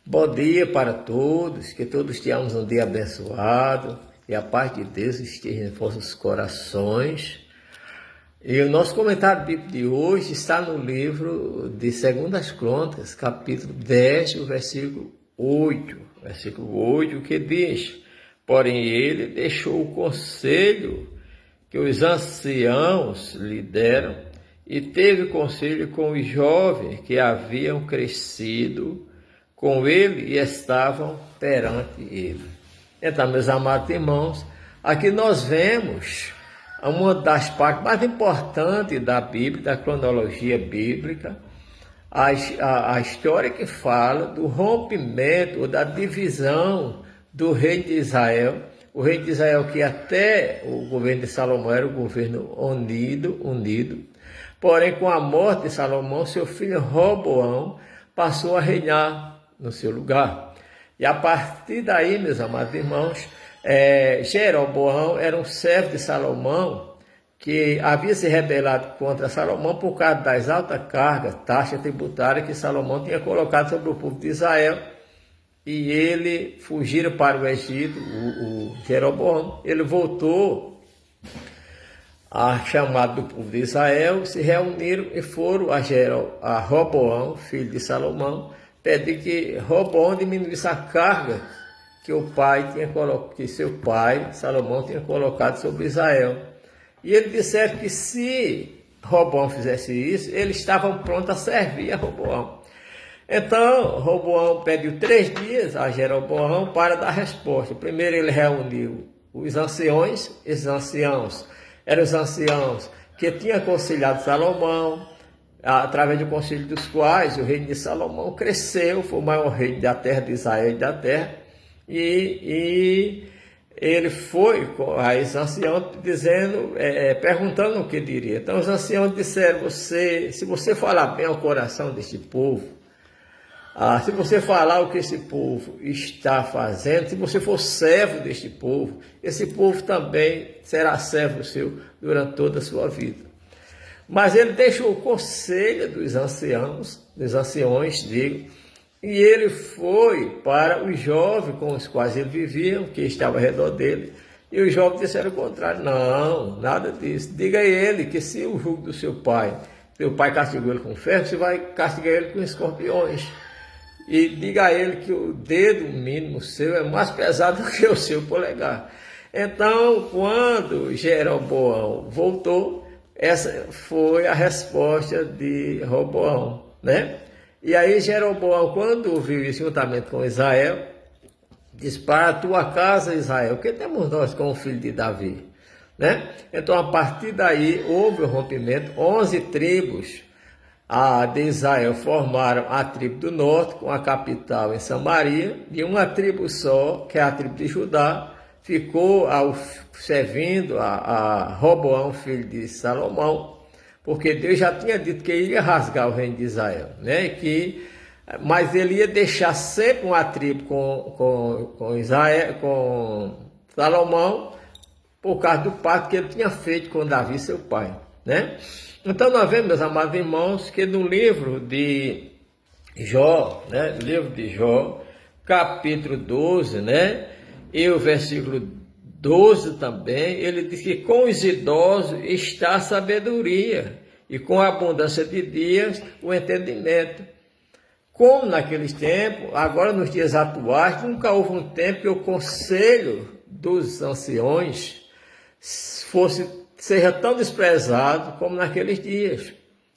Bom dia para todos, que todos tenhamos um dia abençoado e a paz de Deus esteja em vossos corações. E o nosso comentário bíblico de hoje está no livro de 2 Crônicas, capítulo 10, o versículo 8. Versículo 8, que diz: porém ele deixou o conselho que os anciãos lhe deram e teve conselho com os jovens que haviam crescido com ele e estavam perante ele. Então, meus amados irmãos, aqui nós vemos uma das partes mais importantes da Bíblia, da cronologia bíblica, a história que fala do rompimento ou da divisão do reino de Israel. O reino de Israel, que até o governo de Salomão era um governo unido, porém com a morte de Salomão, seu filho Roboão passou a reinar no seu lugar. E a partir daí, meus amados irmãos, Jeroboão era um servo de Salomão que havia se rebelado contra Salomão por causa das altas cargas, taxa tributária que Salomão tinha colocado sobre o povo de Israel. E ele fugiram para o Egito, o Jeroboão. Ele voltou a chamado do povo de Israel, se reuniram e foram a Roboão, filho de Salomão, pedir que Roboão diminuísse a carga que seu pai, Salomão, tinha colocado sobre Israel. E eles disseram que se Roboão fizesse isso, eles estavam prontos a servir a Roboão. Então, Roboão pediu 3 dias a Jeroboão para dar resposta. Primeiro ele reuniu os anciões. Esses anciãos eram os anciãos que tinham aconselhado Salomão, através do conselho dos quais o reino de Salomão cresceu, foi o maior reino da terra de Israel e da terra, e ele foi a esses anciãos perguntando o que diria. Então os anciãos disseram: se você falar bem ao coração deste povo, se você falar o que esse povo está fazendo, se você for servo deste povo, esse povo também será servo seu durante toda a sua vida. Mas ele deixou o conselho dos anciões, e ele foi para os jovens com os quais ele vivia, que estavam ao redor dele, e os jovens disseram o contrário: não, nada disso. Diga a ele que se o jugo do seu pai castigou ele com ferro, você vai castigar ele com escorpiões. E diga a ele que o dedo mínimo seu é mais pesado do que o seu polegar. Então, quando Jeroboão voltou, essa foi a resposta de Roboão, né? E aí Jeroboão, quando viu isso juntamente com Israel, disse: para a tua casa, Israel, que temos nós com o filho de Davi, né? Então, a partir daí, houve o rompimento. 11 tribos de Israel formaram a tribo do norte, com a capital em Samaria, e uma tribo só, que é a tribo de Judá, ficou servindo a Roboão, filho de Salomão, porque Deus já tinha dito que ia rasgar o reino de Israel, né? Mas ele ia deixar sempre uma tribo com Israel, com Salomão, por causa do pacto que ele tinha feito com Davi, seu pai, né? Então nós vemos, meus amados irmãos, que no livro de Jó, né? Livro de Jó, capítulo 12, né? E o versículo 12 também, ele diz que com os idosos está a sabedoria, e com a abundância de dias o entendimento. Como naqueles tempos, agora nos dias atuais, nunca houve um tempo que o conselho dos anciões seja tão desprezado como naqueles dias.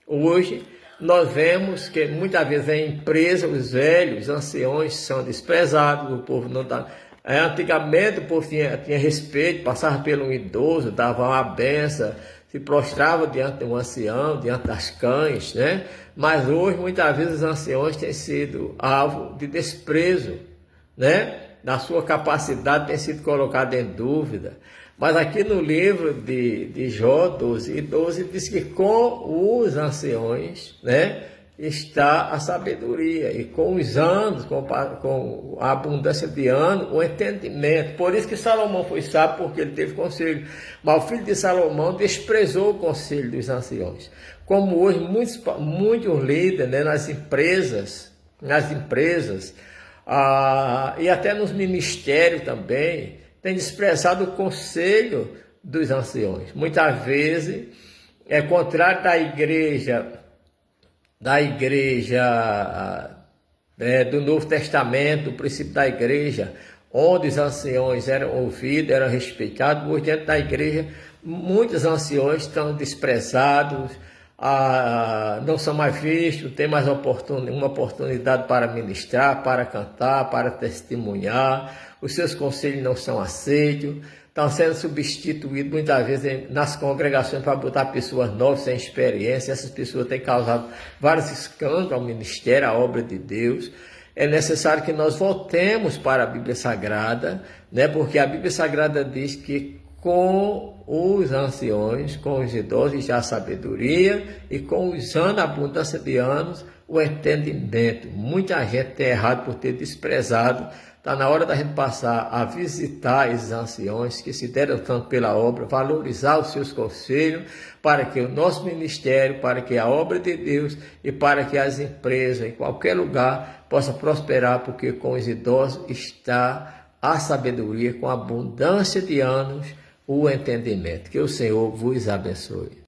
Hoje, nós vemos que muitas vezes em empresa, os velhos, os anciões são desprezados, o povo não dá. Antigamente o povo tinha respeito, passava pelo idoso, dava uma benção, se prostrava diante de um ancião, diante das cães, né? Mas hoje, muitas vezes, os anciões têm sido alvo de desprezo, né? Na sua capacidade tem sido colocado em dúvida. Mas aqui no livro de Jó 12 e 12 diz que com os anciões, né, está a sabedoria, e com os anos, com a abundância de anos, o entendimento. Por isso que Salomão foi sábio, porque ele teve conselho. Mas o filho de Salomão desprezou o conselho dos anciões. Como hoje muitos líderes, né, nas empresas, E até nos ministérios também, tem desprezado o conselho dos anciões. Muitas vezes é contrário da igreja do Novo Testamento, o princípio da igreja, onde os anciões eram ouvidos, eram respeitados. Hoje, dentro da igreja, muitos anciões estão desprezados, não são mais vistos, tem mais uma oportunidade para ministrar, para cantar, para testemunhar. Os seus conselhos não são aceitos, estão sendo substituídos muitas vezes nas congregações para botar pessoas novas, sem experiência. Essas pessoas têm causado vários escândalos ao ministério, à obra de Deus. É necessário que nós voltemos para a Bíblia Sagrada, né? Porque a Bíblia Sagrada diz que com os anciões, com os idosos, já a sabedoria, e com os anos, a abundância de anos, o entendimento. Muita gente tem errado por ter desprezado. Está na hora da gente passar a visitar esses anciões que se deram tanto pela obra, valorizar os seus conselhos, para que o nosso ministério, para que a obra de Deus e para que as empresas, em qualquer lugar, possa prosperar, porque com os idosos está a sabedoria, com a abundância de anos, o entendimento. Que o Senhor vos abençoe.